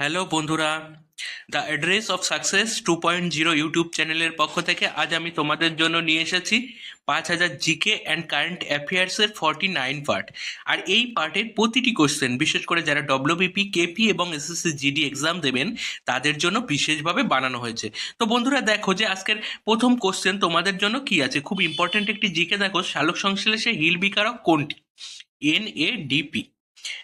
Hello বন্ধুরা, the address of success 2.0 YouTube চ্যানেলের পক্ষ থেকে আজ আমি তোমাদের জন্য নিয়ে এসেছি 5,000 জিকে অ্যান্ড কারেন্ট অ্যাফেয়ার্সের 49 পার্ট। আর এই পার্টের প্রতিটি কোশ্চেন, বিশেষ করে যারা ডব্লিউবিপি, কেপি এবং এসএসসি জিডি এক্সাম দেবেন তাদের জন্য বিশেষভাবে বানানো হয়েছে। তো বন্ধুরা দেখো যে আজকের প্রথম কোশ্চেন তোমাদের জন্য কি আছে। খুব ইম্পর্টেন্ট একটি জিকে দেখো, সালোক সংশ্লেষে হিল বিকারক কোনটি? NADP।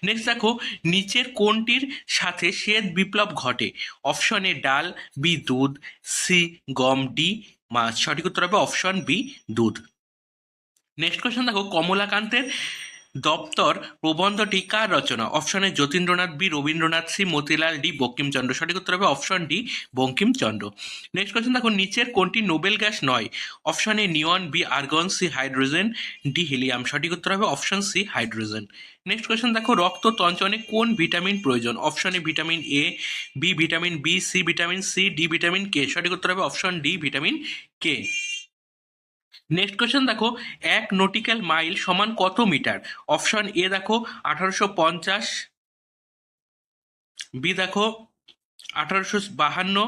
নেক্সট দেখো, নিচের কোনটির সাথে শ্বেত বিপ্লব ঘটে? অপশন এ ডাল, বি দুধ, সি গম, ডি মাছ। সঠিক উত্তর হবে অপশন বি দুধ। নেক্সট কোয়েশ্চন দেখো, কমলাকান্তের দপ্তর প্রবন্ধটি কার রচনা? Option A Jatindranath, B Rabindranath, C Motilal, D Bankimchandra. সঠিক উত্তর হবে option D Bankimchandra. Next question দেখো, নিচের কোনটি নোবেল গ্যাস নয়? Option A neon, B argon, C hydrogen, D helium. সঠিক উত্তর হবে option C hydrogen. Next question দেখো, রক্ত তঞ্চনে কোন ভিটামিন প্রয়োজন? Option A vitamin A, B vitamin B, C vitamin C, D vitamin K. সঠিক উত্তর হবে option D vitamin K. Next question দেখো, 1 নটিক্যাল মাইল সমান কত মিটার? অপশন এ দেখো 1850, বি দেখো 1852,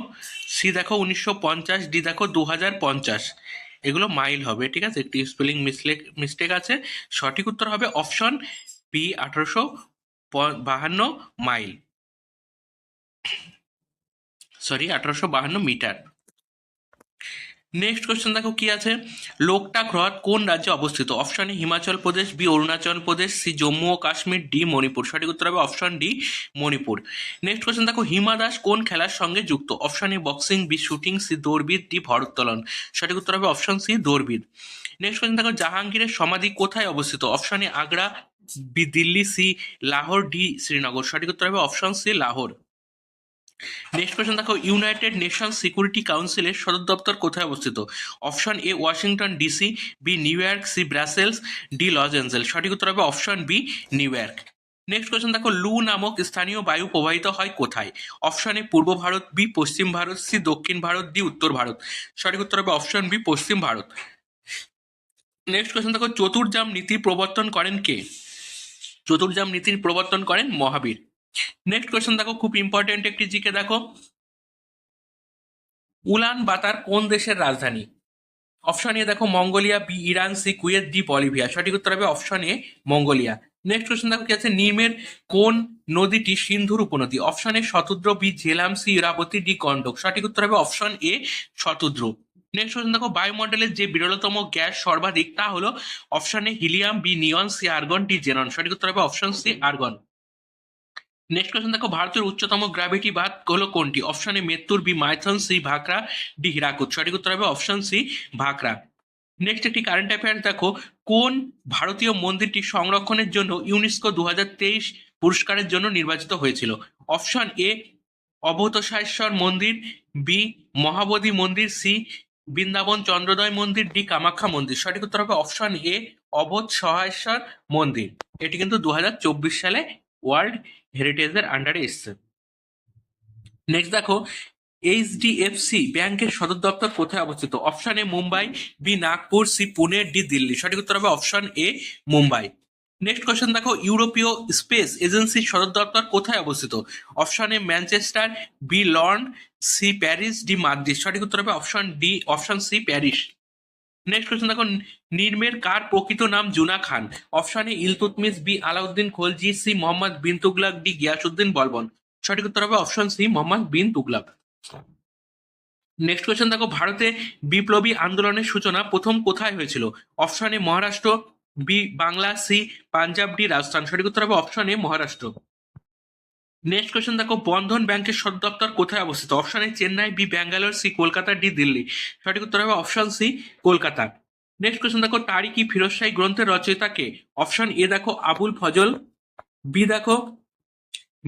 সি দেখো 1950, ডি দেখো 2050। এগুলো মাইল হবে, ঠিক আছে, একটি স্পেলিং মিস্টেক আছে। সঠিক উত্তর হবে option B 1852 mile, sorry 1852 metre. Next question দেখো কি আছে, লোকটাক হ্রদ কোন রাজ্যে অবস্থিত? Option A Himachal Pradesh, B Arunachal Pradesh, C Jammu ও কাশ্মীর, ডি মণিপুর। সঠিক উত্তর হবে option D Manipur. Next question দেখো, হিমা দাস কোন খেলার সঙ্গে যুক্ত? Option A boxing, B shooting, C দৌড়বিদ, ডি ভারোত্তোলন। সঠিক উত্তর হবে অপশন সি দৌড়বিদ। নেক্সট কোয়েশ্চেন দেখো, জাহাঙ্গীরের সমাধি কোথায় অবস্থিত? Option A Agra, B Delhi, C Lahore, D Srinagar. সঠিক উত্তর হবে option C Lahore. Next question দেখো, ইউনাইটেড নেশনস সিকিউরিটি কাউন্সিলের সদর দপ্তর কোথায় অবস্থিত? Option A Washington DC, B New York, C Brussels, D Los Angeles. সঠিক উত্তর হবে option B New York. Next question দেখো, লু নামক স্থানীয় বায়ু প্রবাহিত হয় কোথায়? অপশন এ পূর্ব ভারত, বি পশ্চিম ভারত, সি দক্ষিণ ভারত, ডি উত্তর ভারত। সঠিক উত্তর হবে অপশন বি পশ্চিম ভারত। নেক্সট কোয়েশ্চন দেখো, চতুর্জাম নীতি প্রবর্তন করেন কে? চতুর্জাম নীতির প্রবর্তন করেন মহাবীর। নেক্সট কোয়েশ্চন দেখো, খুব ইম্পর্টেন্ট একটি জিকে দেখো, উলান বাতার কোন দেশের রাজধানী? অপশন এ দেখো Mongolia, B Iran, C Kuwait, D Bolivia. সঠিক উত্তর হবে option A Mongolia. Next question দেখো কি আছে, নিমের কোন নদীটি সিন্ধুর উপনদী? Option A Shatadru, B Jhelum, C Iravati, D Gandak. সঠিক উত্তর হবে option A Shatadru. Next question দেখো, বায়ুমণ্ডলের যে বিরলতম গ্যাস সর্বাধিক তা হলো? Option A helium, B neon, C argon, D xenon. সঠিক উত্তর হবে option C argon. Next question দেখো, ভারতের উচ্চতম গ্র্যাভিটি বাঁধ হলো কোনটি? Option A Mettur, B Maithon, C Bhakra, D Hirakud. সঠিক উত্তর হবে অপশন সি ভাকরা। নেক্সট একটি কারেন্ট অ্যাফেয়ার্স দেখো, কোন ভারতীয় মন্দিরটি সংরক্ষণের জন্য ইউনেস্কো 2023 পুরস্কারের জন্য নির্বাচিত হয়েছিল? অপশন এ অবতোষায়েশ্বর মন্দির, বি মহাবোধি মন্দির, সি বৃন্দাবন চন্দ্রোদয় মন্দির, ডি কামাখ্যা মন্দির। সঠিক উত্তর হবে অপশন এ অবোধ সহায়েশ্বর মন্দির। এটি কিন্তু 2024 সালে ওয়ার্ল্ড হেরিটেজের আন্ডারে এসছে। নেক্সট দেখো, এইচডিএফসি ব্যাংকের সদর দপ্তর কোথায় অবস্থিত? Option A Mumbai, B Nagpur, C Pune, D Delhi. সঠিক উত্তর হবে option A Mumbai. Next question দেখো, ইউরোপীয় স্পেস এজেন্সির সদর দপ্তর কোথায় অবস্থিত? Option A Manchester, B London, C Paris, D Madrid. সঠিক উত্তর হবে option D, option C Paris. Next question দেখো, নির্মের কার প্রকৃত নাম Juna Khan? Option A Iltutmish, B Alauddin Khalji, C Mohammad bin Tughlaq, D Ghiyasuddin Balban. সঠিক উত্তর হবে option C Mohammad bin Tughlaq. Next question দেখো, ভারতে বিপ্লবী আন্দোলনের সূচনা প্রথম কোথায় হয়েছিল? Option A Maharashtra, B Bangla, C Punjab, D Rajasthan. সঠিক উত্তর হবে option A Maharashtra. Next question দেখো, বন্ধন ব্যাংকের সদর দপ্তর কোথায় অবস্থিত? Option A Chennai, B Bangalore, C Kolkata, D Delhi. সঠিক উত্তর হবে option C Kolkata. Next question দেখো, তারিকি ফিরোজ শাহী গ্রন্থের রচয়িতা কে? অপশন এ দেখো আবুল ফজল, বি দেখো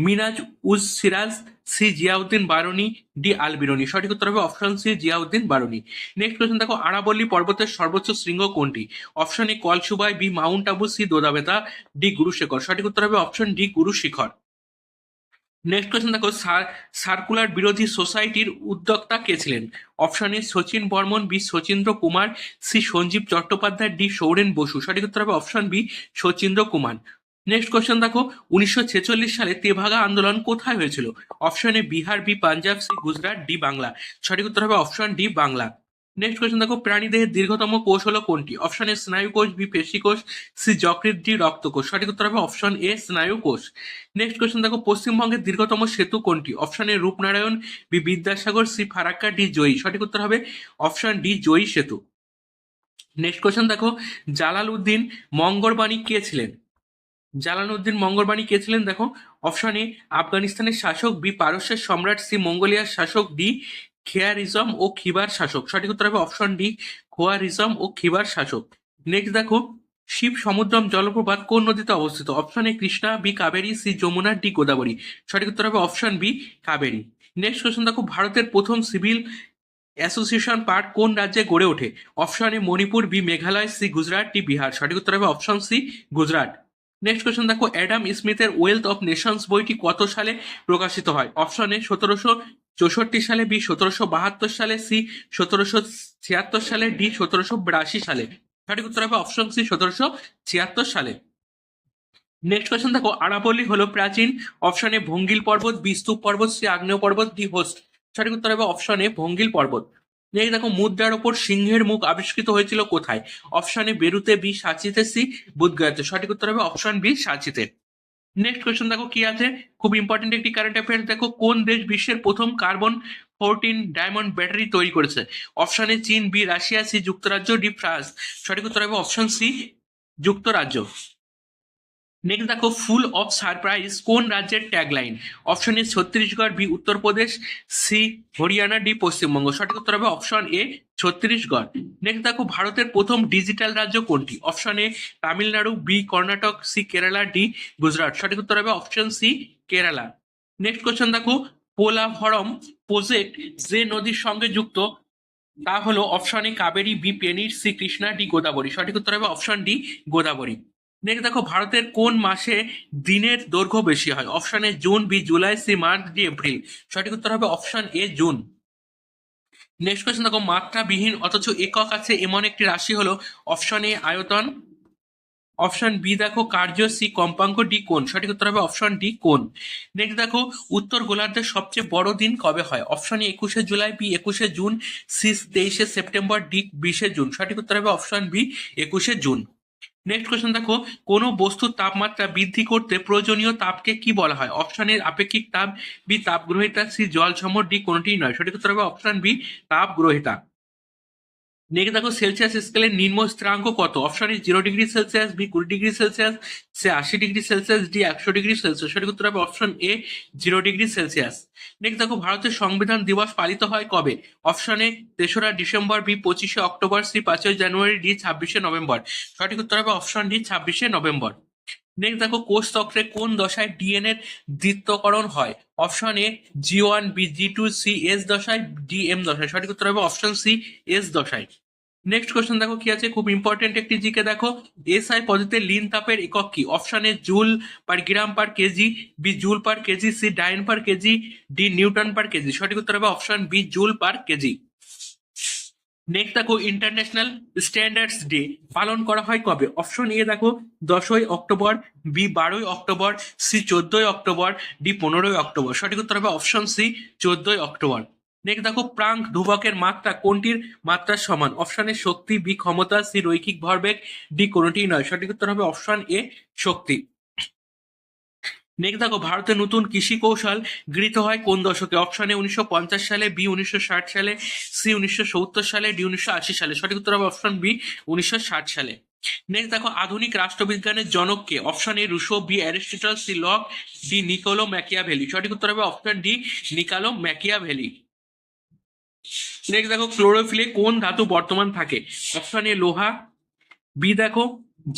মিনাজ উজ সিরাজ, সি জিয়াউদ্দিন বারুনি, ডি আল বিরুনি। সঠিক উত্তর হবে option C Ziauddin Barani. Next question দেখো, আরাবল্লী পর্বতের সর্বোচ্চ শৃঙ্গ কোনটি? Option A Kalsubai, B mount Abu, C Doddabetta, D Gurushikhar. সঠিক উত্তর হবে option D Gurushikhar. Next question দেখো, সার্কুলার বিরোধী সোসাইটির উদ্যোক্তা কে ছিলেন? Option A Sachin Barman, B Sachindra Kumar, C Sanjib Chattopadhyay, D Sauren Basu. সঠিক উত্তর হবে option B Sachindra Kumar. Next question দেখো, 1946 সালে তেভাগা আন্দোলন কোথায় হয়েছিল? Option A Bihar, B Punjab, C Gujarat, D Bangla. সঠিক উত্তর হবে option D Bangla. Next question দেখো, প্রাণীদেহের দীর্ঘতম কোষ হলো কোনটি? অপশন এ স্নায়ু কোষ, বি পেশি কোষ, সি যকৃৎ, ডি রক্তকোষ। সঠিক উত্তর হবে অপশন এ স্নায়ু কোষ। নেক্সট কোয়েশ্চেন দেখো, পশ্চিমবঙ্গের দীর্ঘতম সেতু কোনটি? Option A Rupnarayan, B Vidyasagar, C Farakka, D Joyee. সঠিক উত্তর হবে অপশন ডি জয়ী সেতু। নেক্সট কোয়েশ্চেন দেখো, জালালউদ্দিন মঙ্গলবাণী কে ছিলেন? জালালউদ্দিন মঙ্গলবাণী কে ছিলেন? দেখো, অপশন এ আফগানিস্তানের শাসক, বি পারস্যের সম্রাট, সি মঙ্গোলিয়ার শাসক, ডি খেয়ারিজম ও খিবার শাসক। সঠিক উত্তর হবে অপশন ডি খোয়ারিজম ও খিবার শাসক। নেক্সট দেখো, শিব সমুদ্রম জলপ্রপাত কোন নদীতে অবস্থিত? Option A Krishna, B Kaveri, C Yamuna, D Godavari. সঠিক উত্তর হবে option B Kaveri. Next question দেখো, ভারতের প্রথম সিভিল অ্যাসোসিয়েশন পার্ক কোন রাজ্যে গড়ে ওঠে? Option A Manipur, B Meghalaya, C Gujarat, D Bihar. সঠিক উত্তর হবে option C Gujarat. Next question দেখো, অ্যাডাম স্মিথের ওয়েলথ অফ নেশনস বইটি কত সালে প্রকাশিত হয়? অপশন এ 1764 সালে, বি 1772 সালে, সি 1776 সালে, ডি 1782 সালে। সঠিক উত্তর হবে অপশন সি 1776 সালে। নেক্সট কোয়েশ্চেন দেখো, আরাবল্লী হলো প্রাচীন। অপশন এ ভঙ্গিল পর্বত, বি স্তূপ পর্বত, সি আগ্নেয় পর্বত, ডি হোস্ট। সঠিক উত্তর হবে অপশন এ ভঙ্গিল পর্বত। নেক্সট দেখো, মুদ্রার ওপর সিংহের মুখ আবিষ্কৃত হয়েছিল কোথায়? অপশন এ বেরুতে, বি সাঁচিতে, সি বুধগয়াতে। সঠিক উত্তর হবে অপশন বি সাঁচিতে। নেক্সট কোয়েশ্চেন দেখো কি আছে, খুব ইম্পর্টেন্ট একটি কারেন্ট অ্যাফেয়ার্স দেখো, কোন দেশ বিশ্বের প্রথম কার্বন 14 ডায়মন্ড ব্যাটারি তৈরি করেছে? অপশন এ চীন, বি রাশিয়া, সি যুক্তরাজ্য, ডি ফ্রান্স। সঠিক উত্তর হবে অপশন সি যুক্তরাজ্য। নেক্সট দেখো, ফুল অফ সারপ্রাইজ কোন রাজ্যের tagline? Option A Chhattisgarh, B Uttar Pradesh, C Haryana, D Paschim Banga. সঠিক উত্তর হবে অপশন এ ছত্তিশগড়। নেক্সট দেখো, ভারতের প্রথম ডিজিটাল রাজ্য কোনটি? Option A Tamil Nadu, B Karnataka, C Kerala, D Gujarat. সঠিক উত্তর হবে option C Kerala. Next question দেখো, পোলাভরম প্রজেক্ট যে নদীর সঙ্গে যুক্ত তা হলো option A Kaveri, B Penner, C Krishna, D Godavari. সঠিক উত্তর হবে অপশন ডি গোদাবরী। নেক্সট দেখো, ভারতের কোন মাসে দিনের দৈর্ঘ্য বেশি হয়? Option A June, B July, C March, D April. সঠিক উত্তর হবে option A June. Next question দেখো, মাত্রাবিহীন অথচ একক আছে এমন একটি রাশি হলো? অপশন এ আয়তন, অপশন বি দেখো কার্য, সি কম্পাঙ্ক, ডি কোণ। সঠিক উত্তর হবে অপশন ডি কোণ। নেক্সট দেখো, উত্তর গোলার্ধের সবচেয়ে বড় দিন কবে হয়? অপশন এ 21শে জুলাই, বি 21শে জুন, সি 23শে সেপ্টেম্বর, ডি 20শে জুন। সঠিক উত্তর হবে অপশন বি 21শে জুন। নেক্সট কোয়েশ্চেন দেখো, কোনো বস্তুর তাপমাত্রা বৃদ্ধি করতে প্রয়োজনীয় তাপকে কি বলা হয়? অপশন এ আপেক্ষিক তাপ, বি তাপগ্রহিতা, সি জলছমর, ডি কোনটিই নয়। সঠিক উত্তর হবে অপশন বি তাপগ্রহিতা। নেক্সট দেখো, সেলসিয়াস স্কেলের নিম্ন স্থিরাঙ্ক কত? Option A 0 degree Celsius, B 20 degree Celsius, C 80 degree Celsius, D 100 degree Celsius. সঠিক উত্তর হবে option A 0 degree Celsius. Next দেখো, ভারতের সংবিধান দিবস পালিত হয় কবে? অপশন এ 3রা ডিসেম্বর, বি 25শে অক্টোবর, সি 5ই জানুয়ারি, ডি 26শে নভেম্বর। সঠিক উত্তর হবে অপশন ডি 26শে নভেম্বর। নেক্সট দেখো, কোষ চক্রে কোন দশায় ডিএনএর দ্বিত্বকরণ হয়? Option A G1, B G2, C S দশায়, ডি এম দশায়। সঠিক উত্তর হবে অপশন সি এস দশায়। নেক্সট কোশ্চেন দেখো কি আছে, খুব ইম্পর্টেন্ট একটি জিকে দেখো, এসআই পদ্ধতিতে লিন তাপের একক কি? Option A joule per gram per KG, B joule per KG, C dyne per KG, D newton per KG. সঠিক উত্তর হবে option B joule per KG. Next দেখো, ইন্টারন্যাশনাল স্ট্যান্ডার্ডস ডে পালন করা হয় কবে? অপশন এ দেখো 10ই অক্টোবর, বি 12ই অক্টোবর, সি 14ই অক্টোবর, ডি 15ই অক্টোবর। সঠিক উত্তর হবে অপশন সি 14ই অক্টোবর। নেক্সট দেখো, প্রাঙ্ক ধ্রুবকের মাত্রা কোনটির মাত্রার সমান? অপশন এ শক্তি, বি ক্ষমতা, সি রৈখিক ভরবেগ, ডি কোনটিই নয়। সঠিক উত্তর হবে অপশন এ শক্তি। নেক্সট দেখো, ভারতের নতুন কৃষি কৌশল গৃহীত হয় কোন দশকে? অপশন এ 1950 সালে, বি 1960 সালে, সি 1970 সালে, ডি 1980 সালে। সঠিক উত্তর হবে অপশন বি 1960 সালে। নেক্সট দেখো, আধুনিক রাষ্ট্রবিজ্ঞানের জনক কে? Option A Rousseau, B Aristotle, C Locke, D Niccolo Machiavelli. সঠিক উত্তর হবে option D Niccolo Machiavelli. Next দেখো, ক্লোরোফিলে কোন ধাতু বর্তমান থাকে? অপশন এ লোহা, বি দেখো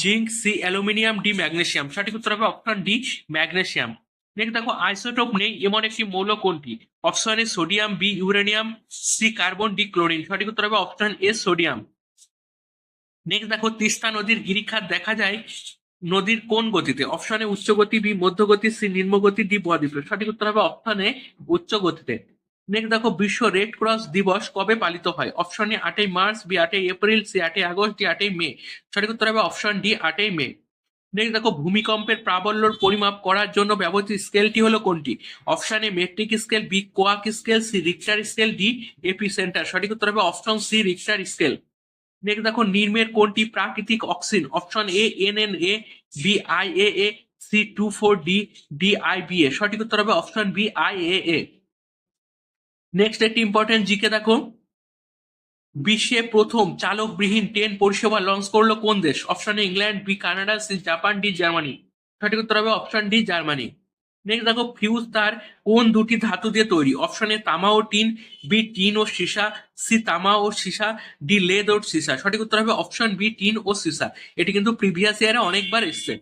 zinc, C aluminium, D magnesium. সঠিক উত্তর হবে অপশন ডি ম্যাগনেসিয়াম। নেক্সট দেখো, আইসোটোপ নেই এমন একটি মৌল কোনটি? Option A sodium, B uranium, C carbon, D chlorine. সঠিক উত্তর হবে অপশন এ সোডিয়াম। নেক্সট দেখো, তিস্তা নদীর গিরিখাত দেখা যায় নদীর কোন গতিতে? অপশন এ উচ্চ গতি, বি মধ্য গতি, সি নিম্ন গতি, ডি বদ্বীপে। সঠিক উত্তর হবে অপশন এ উচ্চ গতিতে। নেক্সট দেখো, বিশ্ব রেড ক্রস দিবস কবে পালিত হয়? অপশন এ 8ই মার্চ, বি 8ই এপ্রিল, সি 8ই আগস্ট, ডি 8ই মে। সঠিক উত্তর হবে অপশন ডি 8ই মে। নেক্সট দেখো ভূমিকম্পের প্রাবল্যর পরিমাপ করার জন্য ব্যবহৃত স্কেলটি হলো কোনটি? Option A metric scale, B quack scale, C Richter scale, D epicentre. সঠিক উত্তর হবে option C Richter scale. Next দেখো নির্মের কোনটি প্রাকৃতিক oxygen? Option A NNA, B IAA, C 24D, D IBA. সঠিক উত্তর হবে অপশন বি আইএএ। নেক্সট একটি ইম্পর্টেন্ট জিকে দেখো, বিশ্বে প্রথম চালকবিহীন ট্রেন পরিষেবা লঞ্চ করলো কোন দেশ? Option A England, B Canada, C Japan, D Germany. সঠিক উত্তর হবে অপশন ডি জার্মানি। নেক্সট দেখো ফিউজ তার কোন দুটি ধাতু দিয়ে তৈরি? অপশন এ তামা ও টিন, বি টিন ও সীসা, সি তামা ও সীসা, ডি লেদ ও সীসা। সঠিক উত্তর হবে অপশন বি টিন ও সীসা। এটি কিন্তু প্রিভিয়াস ইয়ারে অনেকবার এসছে।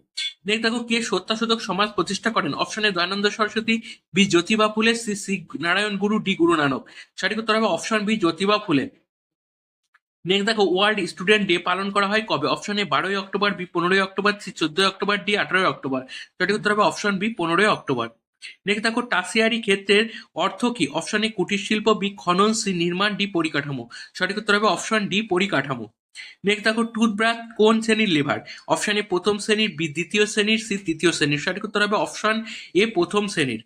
নেক্সট দেখো কে সত্যাশোধক সমাজ প্রতিষ্ঠা করেন? Option A Dayanand Saraswati, B Jyotiba Phule, C C Narayan Guru, D Guru Nanak. সঠিক উত্তর হবে অপশন বি জ্যোতিবা ফুলে। নেক্সট দেখো ওয়ার্ল্ড স্টুডেন্ট ডে পালন করা হয় কবে? অপশন এ 12ই অক্টোবর, বি 15ই অক্টোবর, সি 14ই অক্টোবর, ডি 18ই অক্টোবর। সঠিক উত্তর হবে অপশন বি 15ই অক্টোবর। নেক্সট দেখো টাসিয়ারি ক্ষেত্রের অর্থ কি? অপশন এ কুটির শিল্প, বি খনন, সি নির্মাণ, ডি পরিকাঠামো। সঠিক উত্তর হবে অপশন ডি পরিকাঠামো। নেক্সট দেখো টুথব্রাশ কোন শ্রেণীর লিভার? অপশন এ প্রথম শ্রেণীর, বি দ্বিতীয় শ্রেণীর, সি তৃতীয় শ্রেণীর। সঠিক উত্তর হবে অপশন এ প্রথম শ্রেণীর।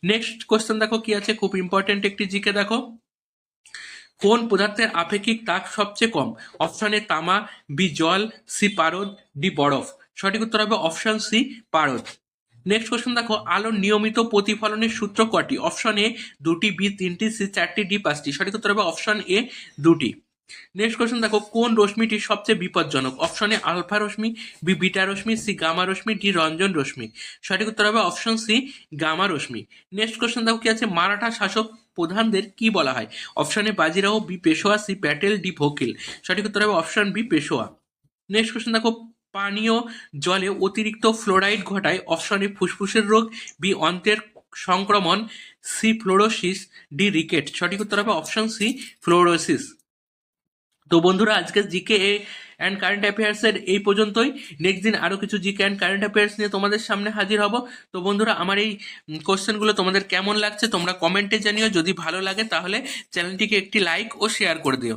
নেক্সট কোশ্চেন দেখো কি আছে, খুব ইম্পর্টেন্ট একটি জিকে দেখো, কোন পদার্থের আপেক্ষিক তাপ সবচেয়ে কম? অপশন এ তামা, বি জল, সি পারদ, ডি বরফ। সঠিক উত্তর হবে অপশন সি পারদ। নেক্সট কোশ্চেন দেখো আলোর নিয়মিত প্রতিফলনের সূত্র কটি? অপশন এ দুটি, বি তিনটি, সি চারটি, ডি পাঁচটি। সঠিক উত্তর হবে অপশন এ দুটি। নেক্সট কোশ্চেন দেখো কোন রশ্মিটি সবচেয়ে বিপজ্জনক? অপশন এ আলফা রশ্মি, বি বিটা রশ্মি, সি গামা রশ্মি, ডি রঞ্জন রশ্মি। সঠিক উত্তর হবে অপশন সি গামা রশ্মি। নেক্সট কোশ্চেন দেখো কি আছে, মারাঠা শাসক প্রধানদের কি বলা হয়? Option A Bajirao, B Peshwa, C Patel, D ভোকিল। সঠিক উত্তর হবে option B Peshwa. Next question দেখো পানীয় জলে অতিরিক্ত ফ্লোরাইড ঘটায়। অপশন এ ফুসফুসের রোগ, বি অন্ত্রের সংক্রমণ, সি ফ্লোরোসিস, ডি রিকেট। সঠিক উত্তর হবে অপশন সি ফ্লোরোসিস। তো বন্ধুরা আজকে জিকে অ্যান্ড কারেন্ট অ্যাফেয়ার্সের এই পর্যন্তই। নেক্সট দিন আরও কিছু জিকে অ্যান্ড কারেন্ট অ্যাফেয়ার্স নিয়ে তোমাদের সামনে হাজির হব। তো বন্ধুরা আমার এই কোশ্চেনগুলো তোমাদের কেমন লাগছে তোমরা কমেন্টে জানিও। যদি ভালো লাগে তাহলে চ্যানেলটিকে একটি লাইক ও শেয়ার করে দিও।